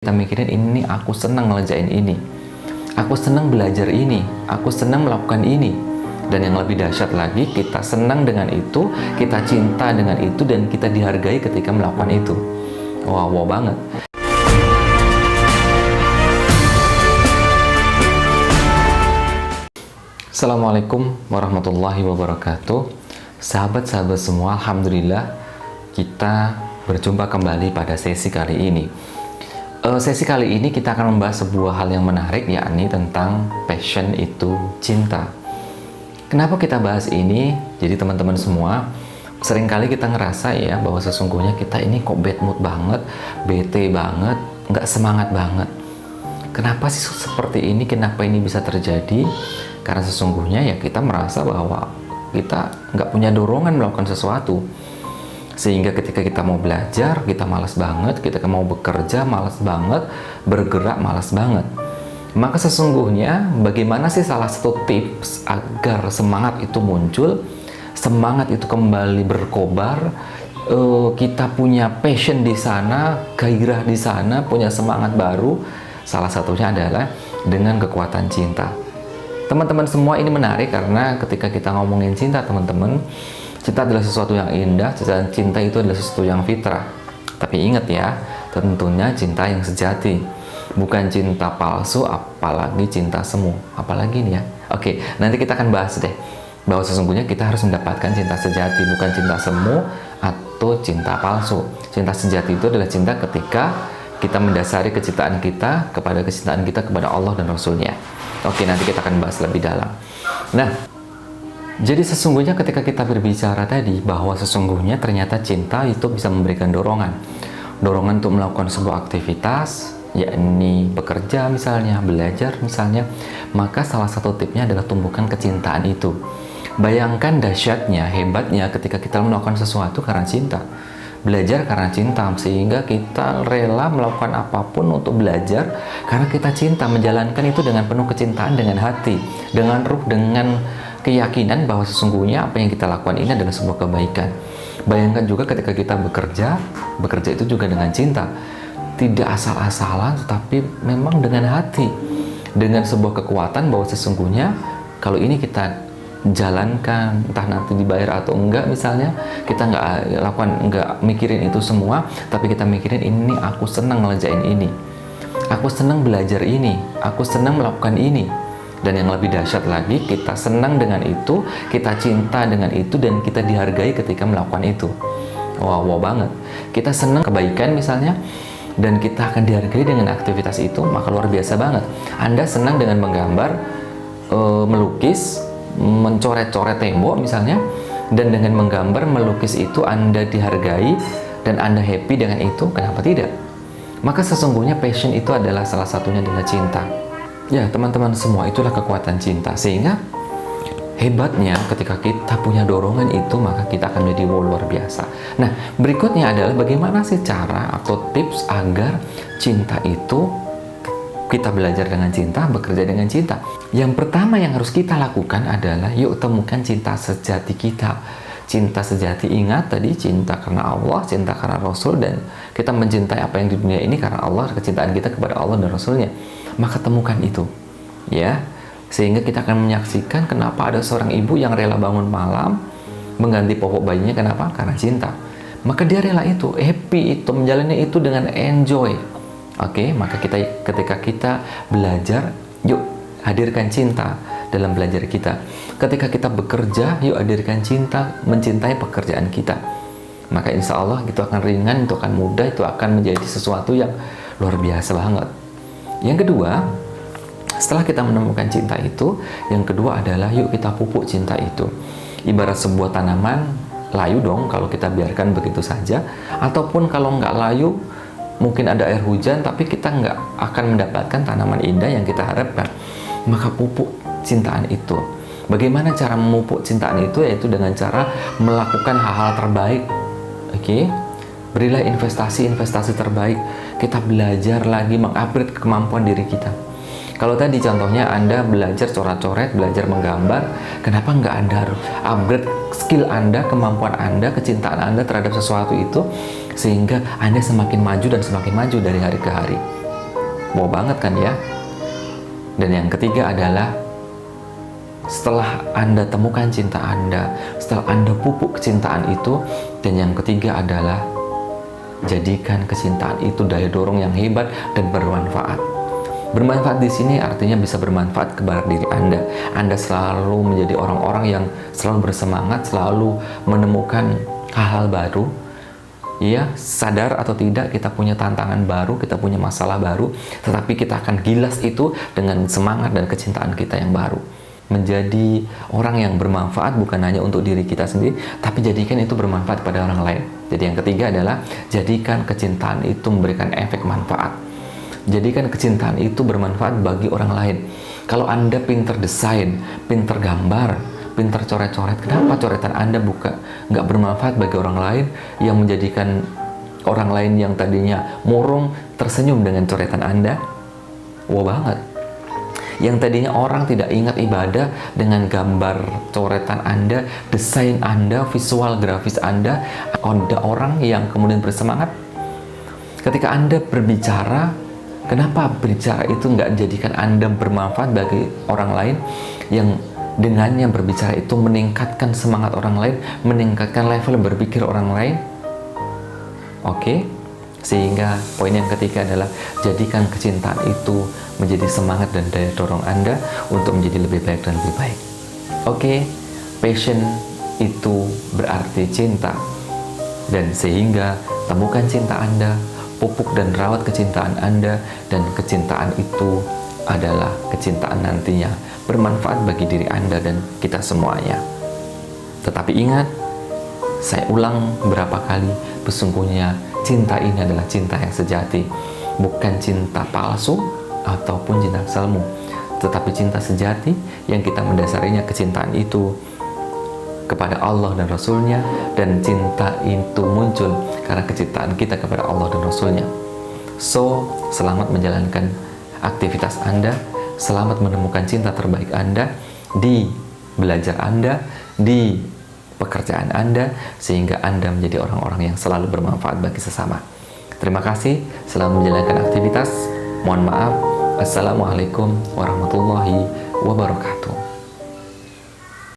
Kita mikirin ini aku senang ngerjain ini, aku senang belajar ini, aku senang melakukan ini. Dan yang lebih dahsyat lagi, kita senang dengan itu, kita cinta dengan itu, dan kita dihargai ketika melakukan itu. Wow banget. Assalamualaikum warahmatullahi wabarakatuh. Sahabat-sahabat semua, alhamdulillah kita berjumpa kembali pada sesi kali ini. Sesi kali ini kita akan membahas sebuah hal yang menarik, yakni tentang passion itu cinta. Kenapa kita bahas ini? Jadi teman-teman semua, seringkali kita ngerasa ya bahwa sesungguhnya kita ini kok bad mood banget, bete banget, nggak semangat banget. Kenapa sih seperti ini? Kenapa ini bisa terjadi? Karena sesungguhnya ya kita merasa bahwa kita nggak punya dorongan melakukan sesuatu. Sehingga ketika kita mau belajar, kita malas banget, kita mau bekerja, malas banget, bergerak, malas banget. Maka sesungguhnya bagaimana sih salah satu tips agar semangat itu muncul, semangat itu kembali berkobar, kita punya passion di sana, gairah di sana, punya semangat baru. Salah satunya adalah dengan kekuatan cinta. Teman-teman semua, ini menarik karena ketika kita ngomongin cinta, teman-teman, cinta adalah sesuatu yang indah, cinta itu adalah sesuatu yang fitrah. Tapi ingat ya, tentunya cinta yang sejati, bukan cinta palsu, apalagi cinta semu. Apalagi nih ya. Oke, nanti kita akan bahas deh, bahwa sesungguhnya kita harus mendapatkan cinta sejati, bukan cinta semu atau cinta palsu. Cinta sejati itu adalah cinta ketika kita mendasari kecintaan kita kepada Allah dan Rasulnya. Oke, nanti kita akan bahas lebih dalam. Nah, jadi sesungguhnya ketika kita berbicara tadi bahwa sesungguhnya ternyata cinta itu bisa memberikan dorongan untuk melakukan sebuah aktivitas, yakni bekerja misalnya, belajar misalnya, maka salah satu tipnya adalah tumbuhkan kecintaan itu. Bayangkan dahsyatnya, hebatnya ketika kita melakukan sesuatu karena cinta, belajar karena cinta, sehingga kita rela melakukan apapun untuk belajar karena kita cinta, menjalankan itu dengan penuh kecintaan, dengan hati, dengan ruh, dengan keyakinan bahwa sesungguhnya apa yang kita lakukan ini adalah sebuah kebaikan. Bayangkan juga ketika kita bekerja itu juga dengan cinta, tidak asal-asalan, tetapi memang dengan hati, dengan sebuah kekuatan bahwa sesungguhnya kalau ini kita jalankan, entah nanti dibayar atau enggak misalnya, kita nggak mikirin itu semua, tapi kita mikirin ini aku senang ngerjain ini, aku senang belajar ini, aku senang melakukan ini. Dan yang lebih dahsyat lagi, kita senang dengan itu, kita cinta dengan itu, dan kita dihargai ketika melakukan itu. Wow banget. Kita senang kebaikan misalnya, dan kita akan dihargai dengan aktivitas itu, maka luar biasa banget. Anda senang dengan menggambar, melukis, mencoret-coret tembok misalnya, dan dengan menggambar, melukis itu Anda dihargai, dan Anda happy dengan itu, kenapa tidak? Maka sesungguhnya passion itu adalah salah satunya adalah cinta. Ya teman-teman semua, itulah kekuatan cinta. Sehingga hebatnya ketika kita punya dorongan itu, maka kita akan menjadi luar biasa. Nah, berikutnya adalah bagaimana sih cara atau tips agar cinta itu, kita belajar dengan cinta, bekerja dengan cinta. Yang pertama yang harus kita lakukan adalah yuk temukan cinta sejati kita. Cinta sejati, ingat tadi, cinta karena Allah, cinta karena Rasul, dan kita mencintai apa yang di dunia ini karena Allah, kecintaan kita kepada Allah dan Rasulnya. Maka temukan itu ya, sehingga kita akan menyaksikan kenapa ada seorang ibu yang rela bangun malam mengganti popok bayinya. Kenapa? Karena cinta. Maka dia rela itu, happy itu, menjalani itu dengan enjoy. Oke, maka ketika kita belajar, yuk hadirkan cinta dalam belajar kita. Ketika kita bekerja, yuk hadirkan cinta, mencintai pekerjaan kita. Maka insya Allah itu akan ringan, itu akan mudah, itu akan menjadi sesuatu yang luar biasa banget. Yang kedua, setelah kita menemukan cinta itu, yang kedua adalah yuk kita pupuk cinta itu. Ibarat sebuah tanaman, layu dong kalau kita biarkan begitu saja, ataupun kalau nggak layu, mungkin ada air hujan, tapi kita nggak akan mendapatkan tanaman indah yang kita harapkan. Maka pupuk cintaan itu. Bagaimana cara memupuk cintaan itu? Yaitu dengan cara melakukan hal-hal terbaik. Oke? Berilah investasi terbaik. Kita belajar lagi, mengupgrade kemampuan diri kita. Kalau tadi contohnya Anda belajar coret-coret, belajar menggambar, kenapa nggak Anda upgrade skill Anda, kemampuan Anda, kecintaan Anda terhadap sesuatu itu, sehingga Anda semakin maju dan semakin maju dari hari ke hari. Mau banget kan ya? Dan yang ketiga adalah setelah Anda temukan cinta Anda, setelah Anda pupuk kecintaan itu, dan yang ketiga adalah jadikan kecintaan itu daya dorong yang hebat dan bermanfaat. Bermanfaat di sini artinya bisa bermanfaat kepada diri Anda. Anda selalu menjadi orang-orang yang selalu bersemangat, selalu menemukan hal-hal baru. Ya, sadar atau tidak kita punya tantangan baru, kita punya masalah baru, tetapi kita akan gilas itu dengan semangat dan kecintaan kita yang baru. Menjadi orang yang bermanfaat bukan hanya untuk diri kita sendiri, tapi jadikan itu bermanfaat pada orang lain. Jadi yang ketiga adalah jadikan kecintaan itu memberikan efek manfaat. Jadikan kecintaan itu bermanfaat bagi orang lain. Kalau Anda pinter desain, pinter gambar, pinter coret-coret, kenapa coretan Anda nggak bermanfaat bagi orang lain, yang menjadikan orang lain yang tadinya murung tersenyum dengan coretan Anda? Wow banget. Yang tadinya orang tidak ingat ibadah dengan gambar coretan Anda, desain Anda, visual grafis Anda, ada orang yang kemudian bersemangat. Ketika Anda berbicara, kenapa berbicara itu nggak jadikan Anda bermanfaat bagi orang lain, yang dengannya berbicara itu meningkatkan semangat orang lain, meningkatkan level berpikir orang lain? Oke, sehingga poin yang ketiga adalah jadikan kecintaan itu menjadi semangat dan daya dorong Anda untuk menjadi lebih baik dan lebih baik. Oke, passion itu berarti cinta, dan sehingga temukan cinta Anda, pupuk dan rawat kecintaan Anda, dan kecintaan itu adalah kecintaan nantinya bermanfaat bagi diri Anda dan kita semuanya. Tetapi ingat, saya ulang berapa kali, sesungguhnya cinta ini adalah cinta yang sejati, bukan cinta palsu ataupun cinta selmu, tetapi cinta sejati yang kita mendasarinya kecintaan itu kepada Allah dan Rasulnya, dan cinta itu muncul karena kecintaan kita kepada Allah dan Rasulnya. So, selamat menjalankan aktivitas Anda, selamat menemukan cinta terbaik Anda di belajar Anda, di pekerjaan Anda, sehingga Anda menjadi orang-orang yang selalu bermanfaat bagi sesama. Terima kasih, selamat menjalankan aktivitas. Mohon maaf. Assalamualaikum warahmatullahi wabarakatuh.